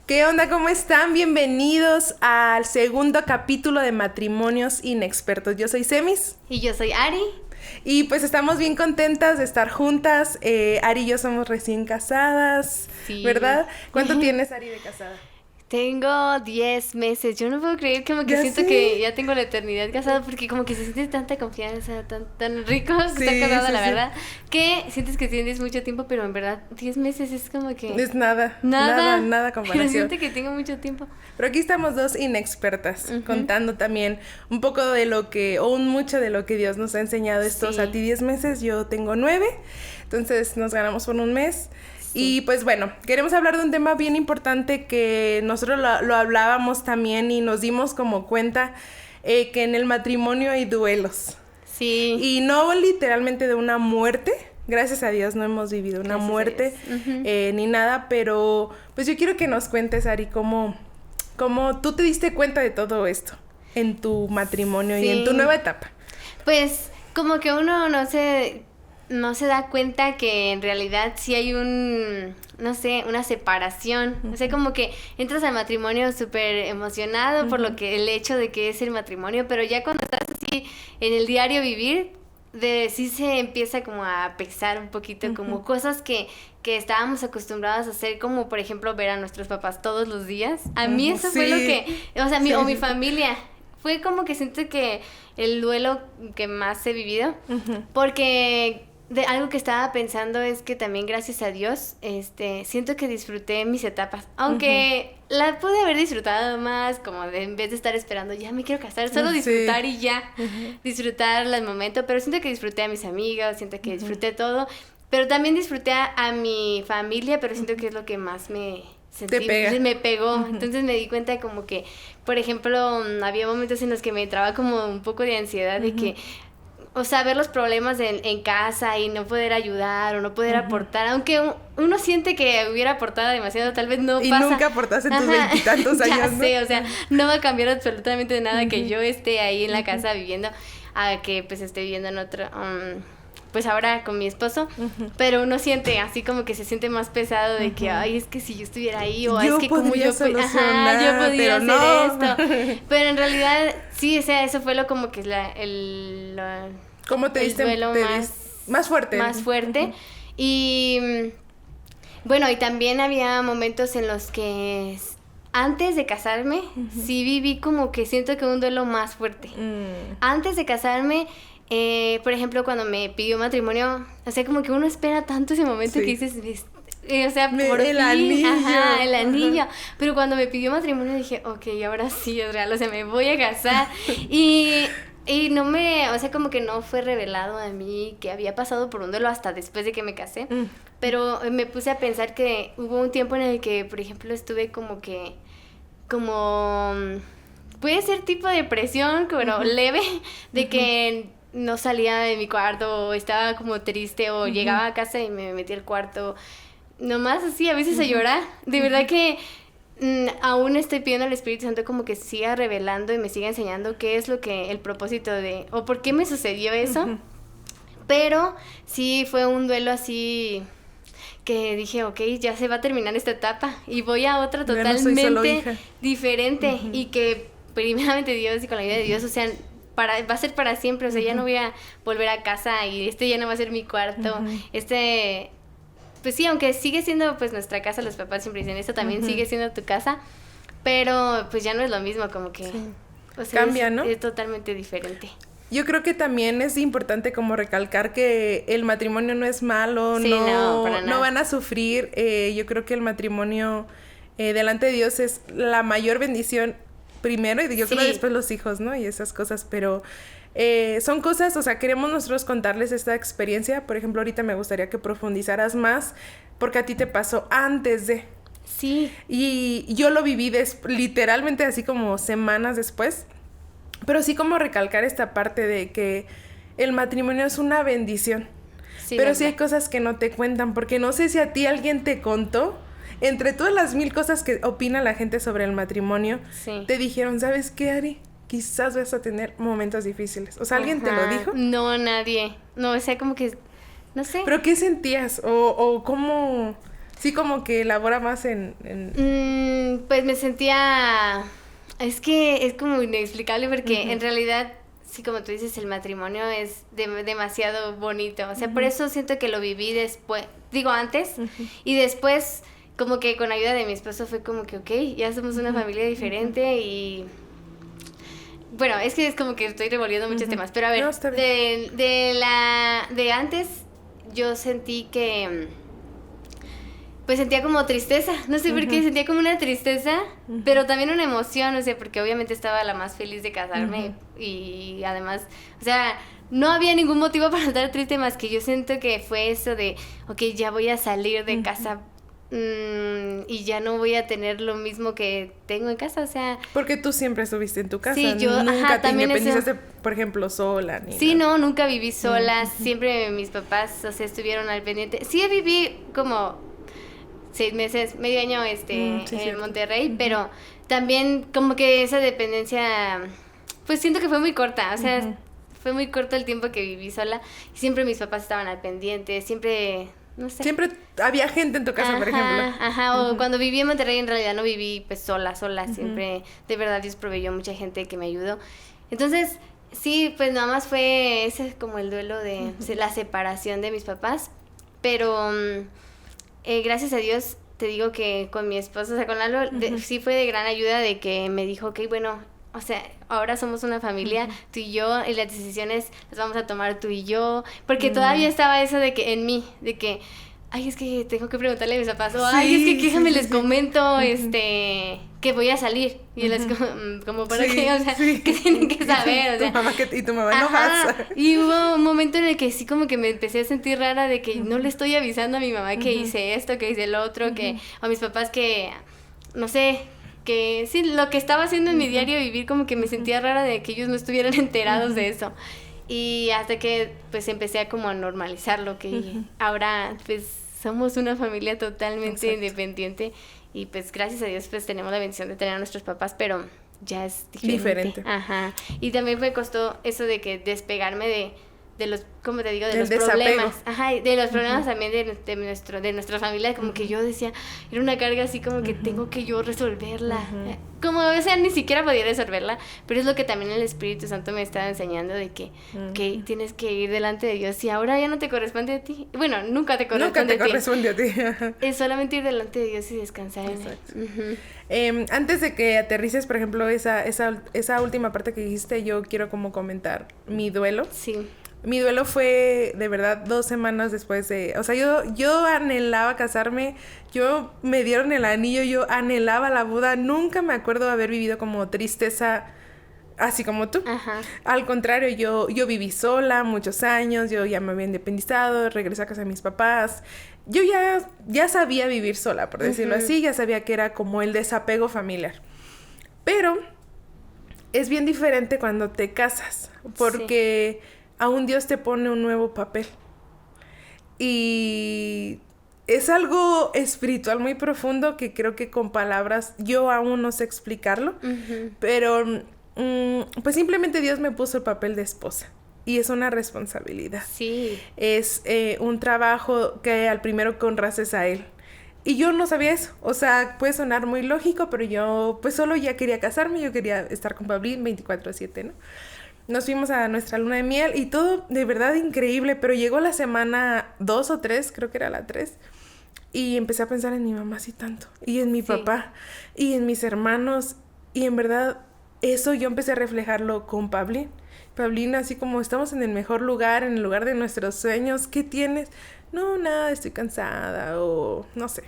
¿Qué onda? ¿Cómo están? Bienvenidos al segundo capítulo de Matrimonios Inexpertos. Yo soy Semis. Y yo soy Ari. Y pues estamos bien contentas de estar juntas. Ari y yo somos recién casadas, Sí. ¿verdad? ¿Cuánto tienes, Ari, de casada? Tengo 10 meses. Yo no puedo creer, como que Ya siento sé. que ya tengo la eternidad casada, porque como que se siente tanta confianza, tan rico Sí, estar casada, sí, la sí. verdad, que sientes que tienes mucho tiempo, pero en verdad 10 meses es como que Es nada nada pero comparación. siento que tengo mucho tiempo. Pero aquí estamos dos inexpertas, Ujú. contando también un poco de lo que, o un mucho de lo que Dios nos ha enseñado estos, Sí. a ti 10 meses, yo tengo 9, entonces nos ganamos por un mes. Sí. Y pues bueno, queremos hablar de un tema bien importante que nosotros lo hablábamos también y nos dimos como cuenta que en el matrimonio hay duelos. Sí. Y no literalmente de una muerte, gracias a Dios no hemos vivido una Gracias a muerte Dios. Ujú. ni nada, pero pues yo quiero que nos cuentes, Ari, cómo tú te diste cuenta de todo esto en tu matrimonio y en tu Sí. nueva etapa. Pues como que uno no se da cuenta que en realidad sí hay no sé, una separación. O sea, como que entras al matrimonio súper emocionado por lo que el hecho de que es el matrimonio, pero ya cuando estás así en el diario vivir, sí se empieza como a pesar un poquito, como cosas que estábamos acostumbrados a hacer, como por ejemplo ver a nuestros papás todos los días. A mí eso fue lo Sí. que, o sea, Sí, o sí. mi familia. Fue como que siento que el duelo que más he vivido, porque de algo que estaba pensando es que también gracias a Dios, siento que disfruté mis etapas, aunque la pude haber disfrutado más, como en vez de estar esperando, ya me quiero casar, solo Sí. disfrutar y ya, disfrutar el momento, pero siento que disfruté a mis amigos, siento que disfruté todo, pero también disfruté a mi familia, pero siento que es lo que más me sentí, pega. me pegó, entonces me di cuenta como que, por ejemplo, había momentos en los que me entraba como un poco de ansiedad de que, o sea, ver los problemas en casa y no poder ayudar o no poder aportar, aunque uno siente que hubiera aportado demasiado, tal vez no Y pasa. nunca aportaste en tus Ajá, 20 y tantos años, ya ¿no? sé, o sea, no va a cambiar absolutamente nada que yo esté ahí en la casa viviendo a que pues esté viviendo en otro, pues ahora con mi esposo, pero uno siente así como que se siente más pesado de que, ay, es que si yo estuviera ahí, o Yo es que como podría yo, solucionar, yo podría pero hacer no. esto, pero en realidad sí, o sea, eso fue lo como que ¿Cómo te el diste duelo más fuerte? más fuerte. Y bueno, y también había momentos en los que antes de casarme, sí viví como que siento que un duelo más fuerte. Antes de casarme, por ejemplo, cuando me pidió matrimonio, o sea, como que uno espera tanto ese momento Sí. que dices, o sea, por El fin, anillo. ajá, el anillo. Ajá. Pero cuando me pidió matrimonio dije, ok, ahora sí es real, o sea, me voy a casar. Y no o sea, como que no fue revelado a mí que había pasado por un duelo hasta después de que me casé. Pero me puse a pensar que hubo un tiempo en el que, por ejemplo, estuve como puede ser tipo de depresión, bueno, leve, de que no salía de mi cuarto, o estaba como triste, o llegaba a casa y me metía al cuarto, nomás así, a veces a llorar. De verdad que aún estoy pidiendo al Espíritu Santo como que siga revelando y me siga enseñando qué es el propósito o por qué me sucedió eso. Pero sí fue un duelo así que dije, ok, ya se va a terminar esta etapa y voy a otra Ya no soy solo totalmente hija. diferente y que primeramente Dios y con la ayuda de Dios, o sea, va a ser para siempre, o sea, ya no voy a volver a casa y ya no va a ser mi cuarto, pues sí, aunque sigue siendo pues nuestra casa, los papás siempre dicen, esto también sigue siendo tu casa, pero pues ya no es lo mismo, como que, o sea, Cambia, ¿no? Es totalmente diferente. Yo creo que también es importante como recalcar que el matrimonio no es malo, Sí, no, para nada. no van a sufrir. Yo creo que el matrimonio delante de Dios es la mayor bendición primero y yo creo Sí. después los hijos, ¿no? Y esas cosas, pero son cosas, o sea, queremos nosotros contarles esta experiencia. Por ejemplo, ahorita me gustaría que profundizaras más porque a ti te pasó antes de... Sí. Y yo lo viví literalmente así como semanas después. Pero sí como recalcar esta parte de que el matrimonio es una bendición. Sí, pero verdad. sí hay cosas que no te cuentan, porque no sé si a ti alguien te contó, entre todas las 1000 cosas que opina la gente sobre el matrimonio, Sí. te dijeron, ¿sabes qué, Ari? Quizás vas a tener momentos difíciles. O sea, ¿alguien te lo Ajá. dijo? No, nadie. No, o sea, como que, no sé. ¿Pero qué sentías? O cómo... Sí, como que elabora más en... Pues me sentía... Es que es como inexplicable porque en realidad, sí, como tú dices, el matrimonio es demasiado bonito. O sea, por eso siento que lo viví después, digo antes, y después como que con ayuda de mi esposo fue como que, ok, ya somos una familia diferente y... Bueno, es que es como que estoy revolviendo muchos temas, pero a ver, No, de antes yo sentí que... Pues sentía como tristeza, no sé por qué, sentía como una tristeza, pero también una emoción, o sea, porque obviamente estaba la más feliz de casarme y además, o sea, no había ningún motivo para estar triste más que yo siento que fue eso de, ok, ya voy a salir de casa y ya no voy a tener lo mismo que tengo en casa, o sea... Porque tú siempre estuviste en tu casa, sí, yo, nunca te también independizaste, por ejemplo, sola. Ni sí, nada. no, nunca viví sola, siempre mis papás, o sea, estuvieron al pendiente. Sí viví como 6 meses, medio año en Monterrey, pero también como que esa dependencia, pues siento que fue muy corta, o sea, fue muy corto el tiempo que viví sola y siempre mis papás estaban al pendiente, siempre, no sé. Siempre había gente en tu casa, por ejemplo. O cuando viví en Monterrey en realidad no viví pues sola, siempre, de verdad Dios proveyó mucha gente que me ayudó. Entonces, sí, pues nada más fue ese como el duelo de la separación de mis papás, pero... gracias a Dios, te digo que con mi esposo, o sea, con Lalo, sí fue de gran ayuda de que me dijo, ok, bueno, o sea, ahora somos una familia, tú y yo, y las decisiones las vamos a tomar tú y yo, porque todavía estaba eso de que en mí, de que, ay, es que tengo que preguntarle a mis papás, o ay, es que déjame les comento, que voy a salir, y él es como para qué, o sea, que tienen que saber, o sea. Y tu mamá no vas. Y hubo un momento en el que sí como que me empecé a sentir rara de que no le estoy avisando a mi mamá que hice esto, que hice lo otro, que a mis papás que, no sé, que sí, lo que estaba haciendo en mi diario vivir como que me sentía rara de que ellos no estuvieran enterados de eso. Y hasta que pues empecé a como a normalizarlo, que ahora pues somos una familia totalmente independiente y pues gracias a Dios pues tenemos la bendición de tener a nuestros papás, pero ya es diferente. Ajá. Y también me costó eso de que despegarme de los, como te digo, de los problemas. Ajá, de los problemas también de nuestra familia, como que yo decía, era una carga así como que tengo que yo resolverla. Como, o sea, ni siquiera podía resolverla, pero es lo que también el Espíritu Santo me estaba enseñando de que tienes que ir delante de Dios y ahora ya no te corresponde a ti. Bueno, nunca te corresponde a ti. Es solamente ir delante de Dios y descansar en Él. Antes de que aterrices, por ejemplo, esa última parte que dijiste, yo quiero como comentar mi duelo. Sí. Mi duelo fue, de verdad, 2 semanas después de... O sea, yo anhelaba casarme, me dieron el anillo, yo anhelaba la boda. Nunca me acuerdo haber vivido como tristeza así como tú. Ajá. Al contrario, yo viví sola muchos años, yo ya me había independizado, regresé a casa de mis papás. Yo ya sabía vivir sola, por decirlo así, ya sabía que era como el desapego familiar. Pero es bien diferente cuando te casas, porque... aún Dios te pone un nuevo papel. Y es algo espiritual muy profundo que creo que con palabras yo aún no sé explicarlo. Pero pues simplemente Dios me puso el papel de esposa. Y es una responsabilidad. Sí. Es un trabajo que al primero que honras es a Él. Y yo no sabía eso. O sea, puede sonar muy lógico, pero yo pues solo ya quería casarme. Yo quería estar con Pablín 24/7, ¿no? Nos fuimos a nuestra luna de miel y todo de verdad increíble, pero llegó la semana 2 o 3, creo que era la 3, y empecé a pensar en mi mamá así tanto, y en mi papá, y en mis hermanos, y en verdad eso yo empecé a reflejarlo con Pablín. Pablín, así como estamos en el mejor lugar, en el lugar de nuestros sueños, ¿qué tienes? No, nada, estoy cansada, o no sé.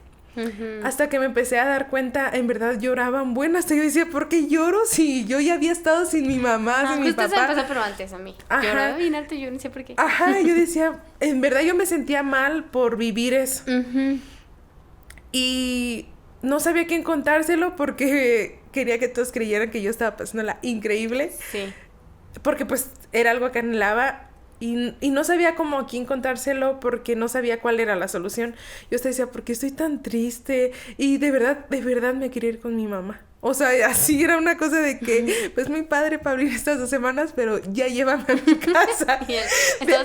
Hasta que me empecé a dar cuenta, en verdad lloraban bueno, hasta yo decía, ¿por qué lloro si yo ya había estado sin mi mamá, sin mi papá? Justo se me pasó, pero antes a mí. Lloraba bien alto, yo no sé por qué. Ajá, yo decía, en verdad yo me sentía mal por vivir eso. Y no sabía a quién contárselo porque quería que todos creyeran que yo estaba pasándola increíble. Sí. Porque pues era algo que anhelaba. Y no sabía cómo a quién contárselo porque no sabía cuál era la solución. Yo hasta decía, ¿por qué estoy tan triste? Y de verdad me quería ir con mi mamá. O sea, así era una cosa de que, pues muy padre para abrir estas 2 semanas, pero ya llévame a mi casa.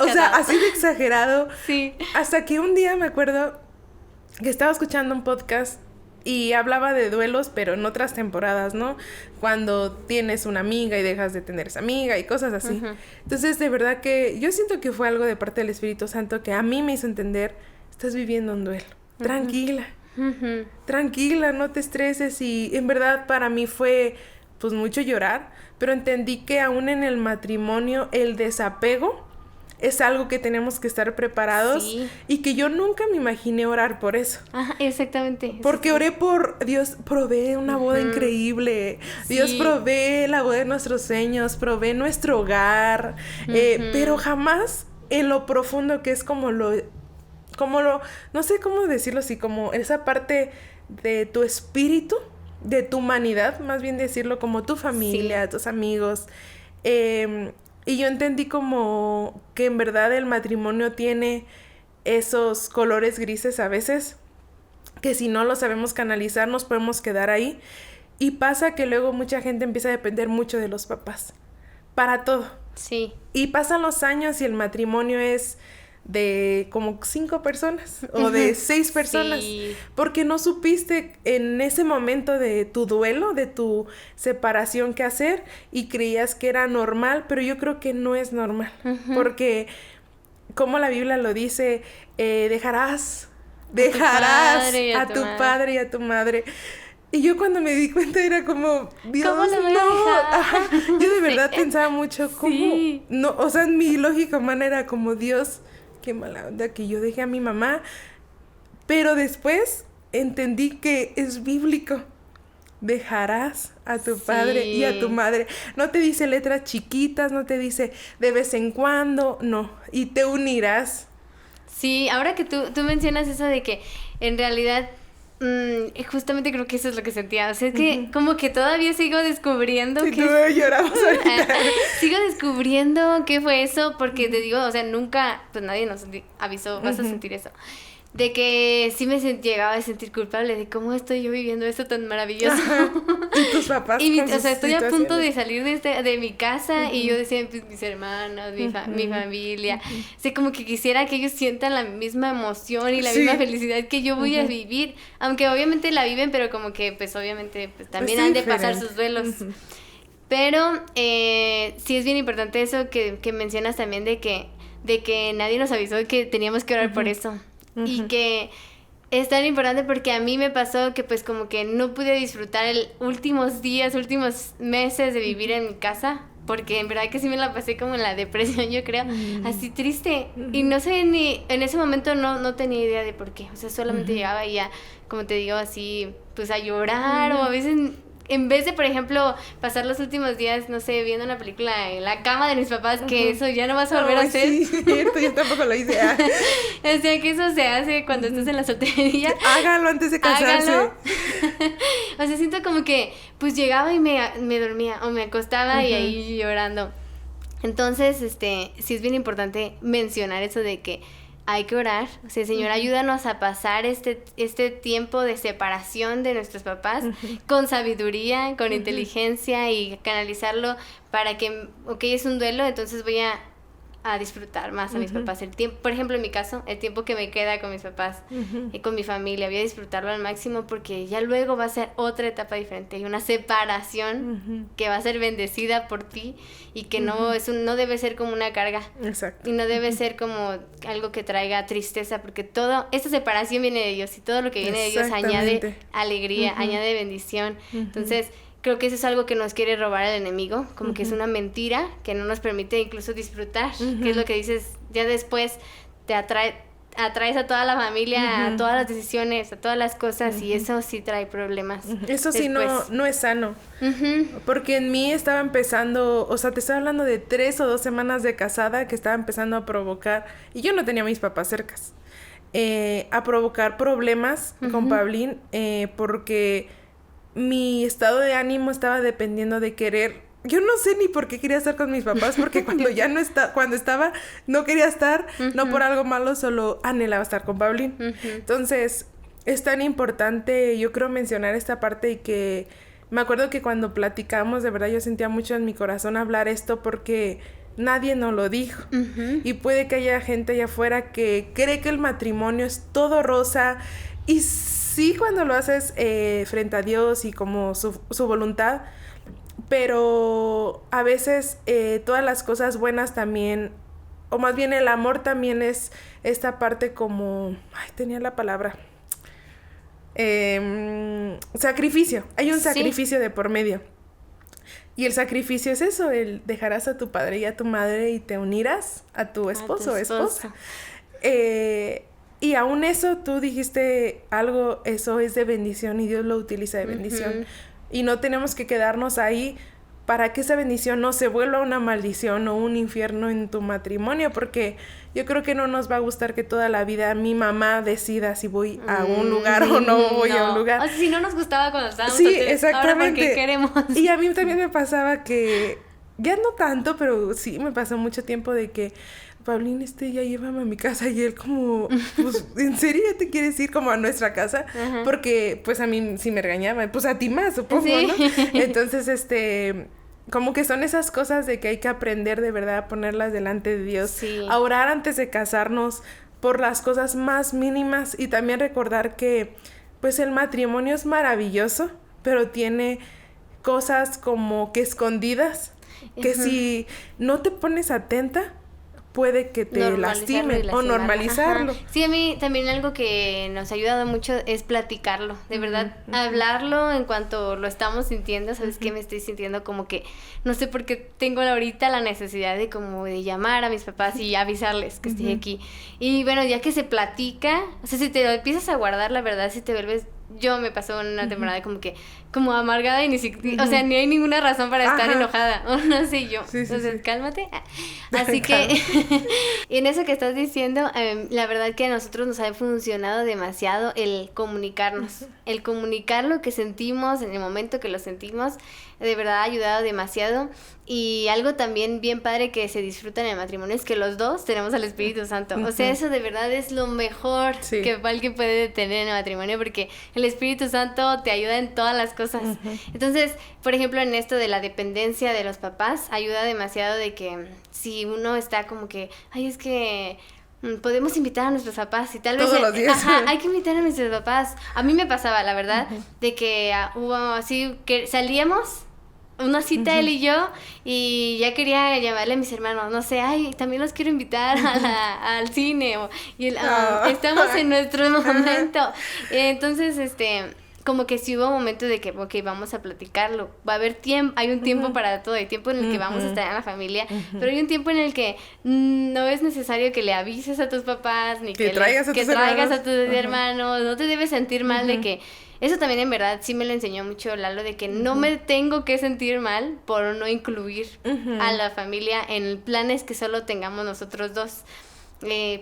O sea, así de exagerado. Sí. Hasta que un día me acuerdo que estaba escuchando un podcast Y hablaba de duelos, pero en otras temporadas, ¿no? Cuando tienes una amiga y dejas de tener esa amiga y cosas así. Entonces, de verdad que yo siento que fue algo de parte del Espíritu Santo que a mí me hizo entender, estás viviendo un duelo. Tranquila. Tranquila, no te estreses. Y en verdad para mí fue pues mucho llorar, pero entendí que aún en el matrimonio el desapego es algo que tenemos que estar preparados. Sí. Y que yo nunca me imaginé orar por eso. Ajá, exactamente. Porque oré por Dios, provee una boda increíble. Sí. Dios provee la boda de nuestros sueños, provee nuestro hogar. Pero jamás en lo profundo que es como lo, no sé cómo decirlo así, como esa parte de tu espíritu, de tu humanidad, más bien decirlo, como tu familia, sí. Tus amigos. Y yo entendí como que en verdad el matrimonio tiene esos colores grises a veces, que si no lo sabemos canalizar nos podemos quedar ahí. Y pasa que luego mucha gente empieza a depender mucho de los papás, para todo. Sí. Y pasan los años y el matrimonio es de como 5 personas o de 6 personas. Sí. Porque no supiste en ese momento de tu duelo, de tu separación qué hacer y creías que era normal, pero yo creo que no es normal. Porque como la Biblia lo dice, dejarás a tu padre y a tu madre. Y yo cuando me di cuenta era como, Dios, ¿cómo lo no. Ajá. Yo de verdad pensaba mucho, ¿cómo? Sí. No, o sea, en mi lógica humana era como, Dios, qué mala onda que yo dejé a mi mamá. Pero después entendí que es bíblico. Dejarás a tu padre y a tu madre. No te dice letras chiquitas, no te dice de vez en cuando, no. Y te unirás. Sí, ahora que tú mencionas eso de que en realidad... justamente creo que eso es lo que sentía. O sea, es que como que todavía sigo descubriendo que... tú lloramos ahorita. Sigo descubriendo qué fue eso, porque te digo, o sea, nunca, pues nadie nos avisó, vas a sentir eso. De que sí me llegaba a sentir culpable de cómo estoy yo viviendo esto tan maravilloso. Y tus papás. Y o sea, estoy a punto de salir de mi casa y yo decía, pues, mis hermanos, mi familia. O sea, como que quisiera que ellos sientan la misma emoción y la misma felicidad que yo voy a vivir. Aunque obviamente la viven, pero como que, pues, obviamente, pues, también han de pasar sus duelos. Pero sí es bien importante eso que mencionas también de que nadie nos avisó que teníamos que orar por eso. Y que es tan importante porque a mí me pasó que pues como que no pude disfrutar últimos meses de vivir en mi casa, porque en verdad que sí me la pasé como en la depresión, yo creo, así triste, y no sé, ni en ese momento no tenía idea de por qué, o sea, solamente llegaba y ya, como te digo, así, pues a llorar, o a veces... En vez de, por ejemplo, pasar los últimos días, no sé, viendo una película en la cama de mis papás, que eso ya no vas a volver a hacer. Sí, cierto, yo tampoco lo hice. O sea, que eso se hace cuando estás en la soltería. Hágalo antes de casarse. Hágalo. O sea, siento como que, pues, llegaba y me dormía, o me acostaba y ahí llorando. Entonces, sí es bien importante mencionar eso de que hay que orar, o sea, Señor, ayúdanos a pasar este tiempo de separación de nuestros papás con sabiduría, con inteligencia y canalizarlo para que, es un duelo, entonces voy a disfrutar más a mis papás el tiempo, por ejemplo en mi caso, el tiempo que me queda con mis papás y con mi familia, voy a disfrutarlo al máximo porque ya luego va a ser otra etapa diferente y una separación que va a ser bendecida por ti y que no debe ser como una carga. Exacto. Y no debe ser como algo que traiga tristeza, porque esta separación viene de Dios y todo lo que viene de Dios añade alegría, añade bendición. Entonces creo que eso es algo que nos quiere robar el enemigo, como que es una mentira que no nos permite incluso disfrutar, que es lo que dices, ya después te atraes a toda la familia, a todas las decisiones, a todas las cosas, y eso sí trae problemas. Eso sí no es sano, porque en mí estaba empezando, o sea, te estoy hablando de 3 o 2 semanas de casada que estaba empezando a provocar, y yo no tenía a mis papás cercas, a provocar problemas con Pablín, porque mi estado de ánimo estaba dependiendo de querer. Yo no sé ni por qué quería estar con mis papás, porque cuando estaba, no quería estar, no por algo malo, solo anhelaba estar con Pablín. Entonces, es tan importante, yo creo, mencionar esta parte y que me acuerdo que cuando platicamos, de verdad yo sentía mucho en mi corazón hablar esto porque nadie nos lo dijo. Y puede que haya gente allá afuera que cree que el matrimonio es todo rosa, Y sí, cuando lo haces frente a Dios y como su voluntad, pero a veces todas las cosas buenas también, o más bien el amor también es esta parte como, ay, tenía la palabra, sacrificio, hay un sacrificio de por medio. Y el sacrificio es eso, el dejarás a tu padre y a tu madre y te unirás a tu esposo o esposa. Y aún eso tú dijiste algo, eso es de bendición y Dios lo utiliza de bendición. Y no tenemos que quedarnos ahí para que esa bendición no se vuelva una maldición o un infierno en tu matrimonio, porque yo creo que no nos va a gustar que toda la vida mi mamá decida si voy a un lugar o no voy a un lugar. O sea, si no nos gustaba cuando estábamos sí, solteros, exactamente. ahora porque queremos. Y a mí también me pasaba que, ya no tanto, pero sí me pasó mucho tiempo de que Paulín, ya llévame a mi casa, y él como, pues, ¿en serio ya te quieres ir como a nuestra casa? Porque, pues, a mí sí me regañaba, pues, a ti más, supongo, ¿no? Entonces, como que son esas cosas de que hay que aprender de verdad a ponerlas delante de Dios, a orar antes de casarnos por las cosas más mínimas, y también recordar que, pues, el matrimonio es maravilloso, pero tiene cosas como que escondidas, que si no te pones atenta, puede que te lastimen o normalizarlo. Sí, a mí también algo que nos ha ayudado mucho es platicarlo, de verdad, hablarlo en cuanto lo estamos sintiendo. ¿Sabes qué? Me estoy sintiendo como que, no sé por qué tengo ahorita la necesidad de como de llamar a mis papás y avisarles que estoy aquí. Y bueno, ya que se platica, o sea, si te lo empiezas a guardar, la verdad, si te vuelves... Yo me pasó una temporada como amargada y ni siquiera, o sea, ni hay ninguna razón para estar enojada, o no sé yo. Entonces, cálmate. Así que, y en eso que estás diciendo, la verdad que a nosotros nos ha funcionado demasiado el comunicarnos, el comunicar lo que sentimos en el momento que lo sentimos, de verdad ha ayudado demasiado. Y algo también bien padre que se disfruta en el matrimonio es que los dos tenemos al Espíritu Santo. O sea, eso de verdad es lo mejor que alguien puede tener en el matrimonio, porque el Espíritu Santo te ayuda en todas las cosas. Entonces, por ejemplo, en esto de la dependencia de los papás, ayuda demasiado de que si uno está como que, ay, es que podemos invitar a nuestros papás y tal vez... Todos los días. Hay que invitar a nuestros papás. A mí me pasaba, la verdad, de que hubo así, que salíamos... una cita él y yo, y ya quería llamarle a mis hermanos, no sé, ay, también los quiero invitar al cine, estamos en nuestro momento. Entonces, como que sí hubo un momento de que, ok, vamos a platicarlo, va a haber tiempo, hay un tiempo para todo, hay tiempo en el que vamos a estar en la familia, pero hay un tiempo en el que no es necesario que le avises a tus papás, ni que traigas a tus hermanos, no te debes sentir mal de que... Eso también en verdad sí me lo enseñó mucho Lalo, de que no me tengo que sentir mal por no incluir a la familia en planes que solo tengamos nosotros dos.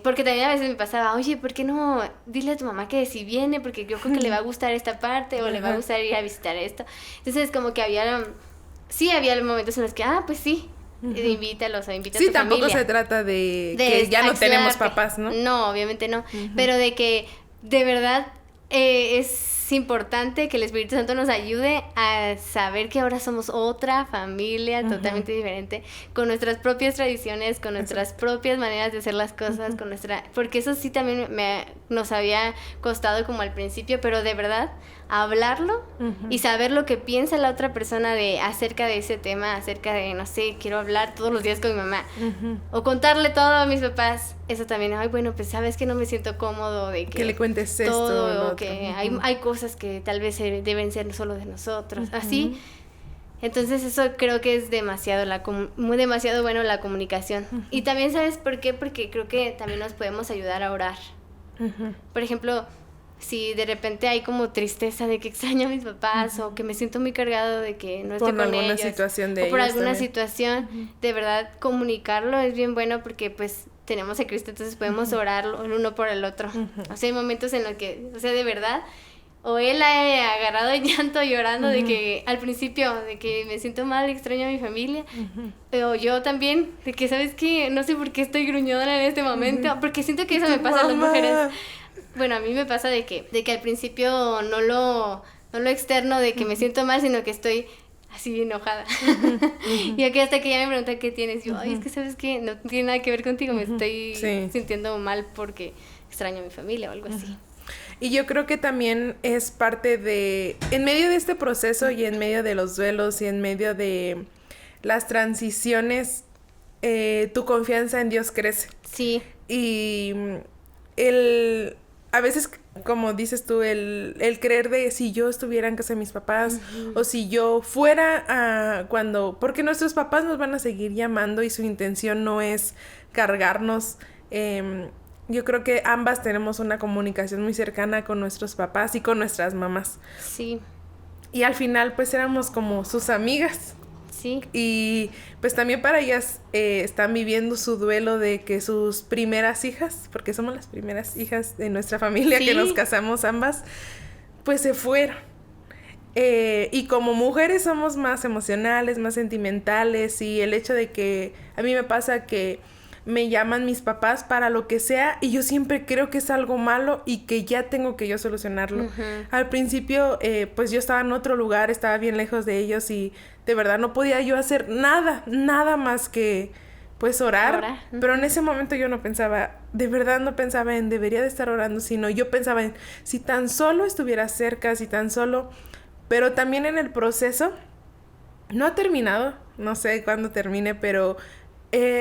Porque también a veces me pasaba, oye, ¿por qué no dile a tu mamá que si viene? Porque yo creo que le va a gustar esta parte o le va a gustar ir a visitar esto. Entonces como que había momentos en los que, pues sí, invítalos o invita a tu familia. Sí, tampoco se trata de que ya no tenemos papás, ¿no? No, obviamente no, pero de que de verdad es importante que el Espíritu Santo nos ayude a saber que ahora somos otra familia totalmente diferente, con nuestras propias tradiciones, con nuestras propias maneras de hacer las cosas, con porque eso sí también nos había costado como al principio, pero de verdad hablarlo y saber lo que piensa la otra persona acerca de ese tema, acerca de, no sé, quiero hablar todos los días con mi mamá o contarle todo a mis papás. Eso también, bueno, pues sabes que no me siento cómodo de que le cuentes esto todo, o que hay cosas que tal vez deben ser solo de nosotros, así. Entonces eso creo que es demasiado bueno la comunicación. Y también, ¿sabes por qué? Porque creo que también nos podemos ayudar a orar. Por ejemplo, si de repente hay como tristeza de que extraño a mis papás o que me siento muy cargado de que no estoy con ellos o por alguna situación, de verdad comunicarlo es bien bueno, porque pues tenemos a Cristo, entonces podemos orar el uno por el otro. O sea, hay momentos en los que, o sea, de verdad, o él ha agarrado el llanto llorando de que al principio, de que me siento mal, extraño a mi familia, o yo también, de que sabes que no sé por qué estoy gruñona en este momento, porque siento que eso me pasa a las mujeres. Bueno, a mí me pasa de que al principio no lo externo de que me siento mal, sino que estoy así enojada. Y aquí hasta que ya me preguntan qué tienes, yo, ay, es que sabes que no tiene nada que ver contigo, me estoy sintiendo mal porque extraño a mi familia o algo así. Y yo creo que también es parte de, en medio de este proceso y en medio de los duelos y en medio de las transiciones, tu confianza en Dios crece. Sí. Y a veces, como dices tú, el creer de si yo estuviera en casa de mis papás o si yo fuera porque nuestros papás nos van a seguir llamando y su intención no es cargarnos. Yo creo que ambas tenemos una comunicación muy cercana con nuestros papás y con nuestras mamás. Sí. Y al final, pues, éramos como sus amigas. Sí. Y pues también para ellas están viviendo su duelo de que sus primeras hijas, porque somos las primeras hijas de nuestra familia que nos casamos ambas, pues se fueron. Y como mujeres somos más emocionales, más sentimentales, y el hecho de que a mí me pasa que me llaman mis papás para lo que sea y yo siempre creo que es algo malo y que ya tengo que yo solucionarlo. Al principio, pues yo estaba en otro lugar, estaba bien lejos de ellos y de verdad no podía yo hacer nada más que pues orar. Pero en ese momento yo no pensaba, de verdad no pensaba en debería de estar orando, sino yo pensaba en si tan solo estuviera cerca, si tan solo... Pero también en el proceso, no ha terminado, no sé cuándo termine, pero...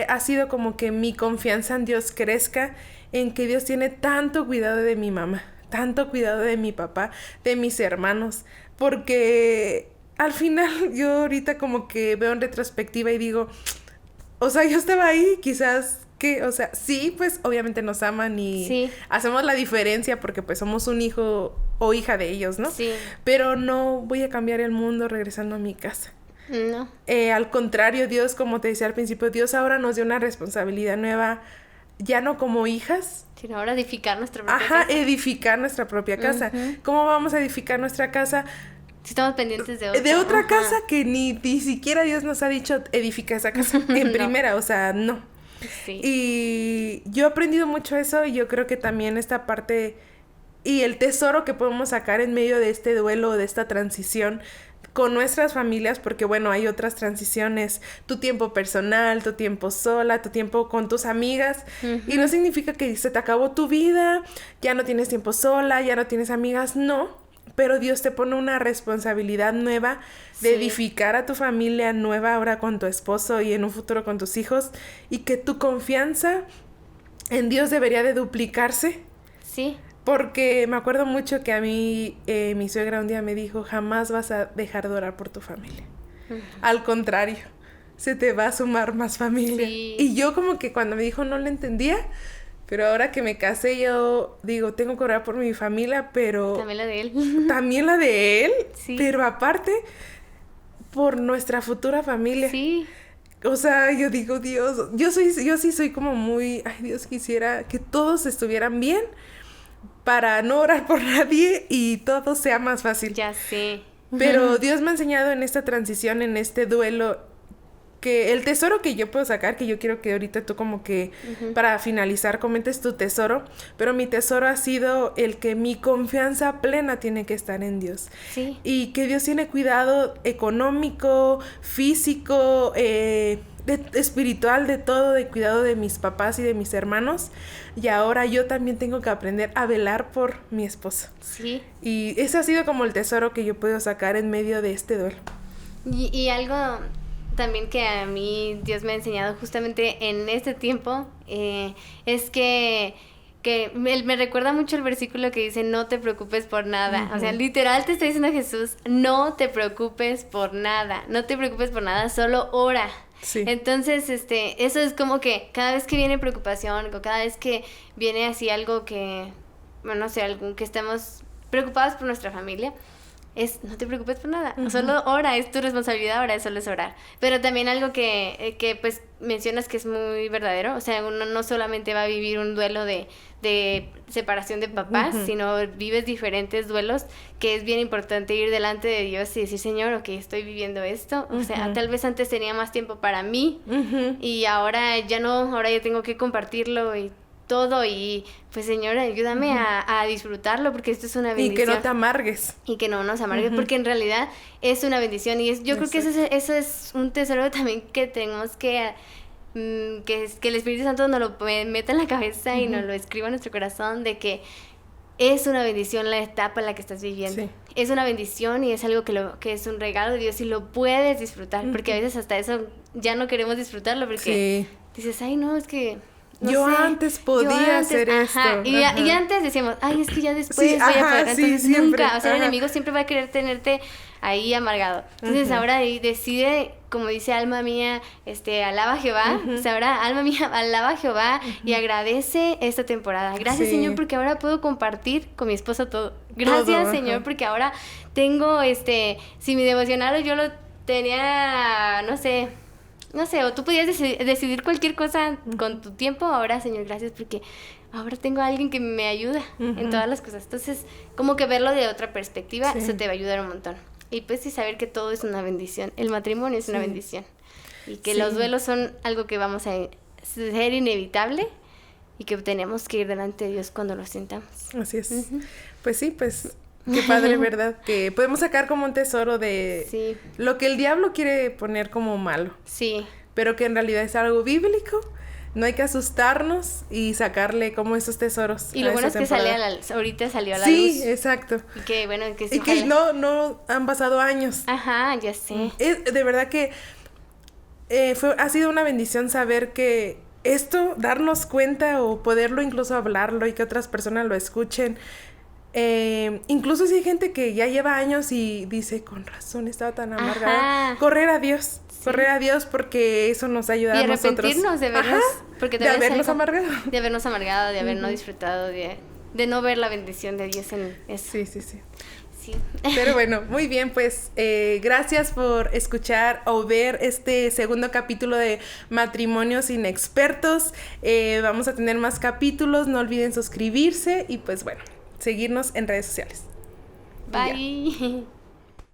ha sido como que mi confianza en Dios crezca, en que Dios tiene tanto cuidado de mi mamá, tanto cuidado de mi papá, de mis hermanos, porque al final yo ahorita como que veo en retrospectiva y digo, o sea, yo estaba ahí, quizás que, o sea, sí, pues obviamente nos aman y hacemos la diferencia porque pues somos un hijo o hija de ellos, ¿no? Sí. Pero no voy a cambiar el mundo regresando a mi casa. No. Al contrario, Dios, como te decía al principio, Dios ahora nos dio una responsabilidad nueva, ya no como hijas, sino ahora edificar nuestra propia casa. Edificar nuestra propia casa. ¿Cómo vamos a edificar nuestra casa? Si estamos pendientes de otra. De otra casa que ni siquiera Dios nos ha dicho edifica esa casa en primera, o sea, no. Sí. Y yo he aprendido mucho eso y yo creo que también esta parte y el tesoro que podemos sacar en medio de este duelo, de esta transición con nuestras familias, porque bueno, hay otras transiciones, tu tiempo personal, tu tiempo sola, tu tiempo con tus amigas, y no significa que se te acabó tu vida, ya no tienes tiempo sola, ya no tienes amigas, no, pero Dios te pone una responsabilidad nueva de edificar a tu familia nueva ahora con tu esposo y en un futuro con tus hijos, y que tu confianza en Dios debería de duplicarse. Sí. Porque me acuerdo mucho que a mí mi suegra un día me dijo, jamás vas a dejar de orar por tu familia. Al contrario, se te va a sumar más familia. Sí. Y yo como que cuando me dijo no le entendía, pero ahora que me casé yo digo, tengo que orar por mi familia, pero... También la de él. También la de él, sí. Pero aparte, por nuestra futura familia. Sí. O sea, yo digo, Dios, yo sí soy como muy, ay, Dios, quisiera que todos estuvieran bien, para no orar por nadie y todo sea más fácil. Ya sé. Pero Dios me ha enseñado en esta transición, en este duelo, que el tesoro que yo puedo sacar, que yo quiero que ahorita tú como que para finalizar comentes tu tesoro, pero mi tesoro ha sido el que mi confianza plena tiene que estar en Dios. Sí. Y que Dios tiene cuidado económico, físico, espiritual, de todo, de cuidado de mis papás y de mis hermanos, y ahora yo también tengo que aprender a velar por mi esposo. Sí. Y ese ha sido como el tesoro que yo puedo sacar en medio de este duelo. Y algo también que a mí Dios me ha enseñado justamente en este tiempo es que me recuerda mucho el versículo que dice no te preocupes por nada. O sea, literal te está diciendo Jesús, no te preocupes por nada, no te preocupes por nada, solo ora. Sí. Entonces, eso es como que cada vez que viene preocupación o cada vez que viene así algo que, bueno, no sé, algún que estemos preocupados por nuestra familia, no te preocupes por nada, solo ora, es tu responsabilidad ahora, solo es orar. Pero también algo que pues mencionas que es muy verdadero, o sea, uno no solamente va a vivir un duelo de separación de papás, sino vives diferentes duelos, que es bien importante ir delante de Dios y decir, Señor, ok, estoy viviendo esto, o sea, tal vez antes tenía más tiempo para mí, y ahora ya no, ahora ya tengo que compartirlo y todo, y pues Señor, ayúdame a disfrutarlo, porque esto es una bendición. Y que no te amargues. Y que no nos amargues, porque en realidad es una bendición, y yo creo que eso es un tesoro también que tenemos que el Espíritu Santo nos lo meta en la cabeza y nos lo escriba en nuestro corazón, de que es una bendición la etapa en la que estás viviendo. Sí. Es una bendición y es algo que es un regalo de Dios y lo puedes disfrutar, porque a veces hasta eso ya no queremos disfrutarlo porque dices, ay, no, es que... No yo sé, antes podía hacer esto. Y antes decíamos, ay, es que ya después voy a poder. Entonces siempre, nunca, o sea, el enemigo siempre va a querer tenerte ahí amargado. Entonces ahora decide, como dice alma mía, alaba a Jehová. O sea, ahora alma mía, alaba a Jehová y agradece esta temporada. Gracias, Señor, porque ahora puedo compartir con mi esposo todo. Gracias, Señor, porque ahora tengo, si mi devocional yo lo tenía, no sé, o tú podías decidir cualquier cosa con tu tiempo. Ahora, Señor, gracias porque ahora tengo a alguien que me ayuda en todas las cosas. Entonces, como que verlo de otra perspectiva, eso te va a ayudar un montón. Y pues sí, saber que todo es una bendición. El matrimonio es una bendición. Y que los duelos son algo que vamos a ser inevitable y que tenemos que ir delante de Dios cuando lo sintamos. Así es. Pues sí, pues... Qué padre, ¿verdad? Que podemos sacar como un tesoro de lo que el diablo quiere poner como malo. Sí. Pero que en realidad es algo bíblico. No hay que asustarnos y sacarle como esos tesoros. Y lo bueno es que ahorita salió a la luz. Sí, exacto. Y que bueno, que y que no han pasado años. Ajá, ya sé. De verdad que ha sido una bendición saber que esto, darnos cuenta o poderlo incluso hablarlo y que otras personas lo escuchen. Incluso si hay gente que ya lleva años y dice, con razón estaba tan amargada, correr a Dios porque eso nos ayuda a nosotros. Y arrepentirnos de vernos, porque de habernos amargado. De habernos amargado, de habernos disfrutado, de no ver la bendición de Dios en eso. Sí. Pero bueno, muy bien, pues gracias por escuchar o ver este segundo capítulo de Matrimonios Inexpertos. Vamos a tener más capítulos, no olviden suscribirse y pues bueno, seguirnos en redes sociales. Bye.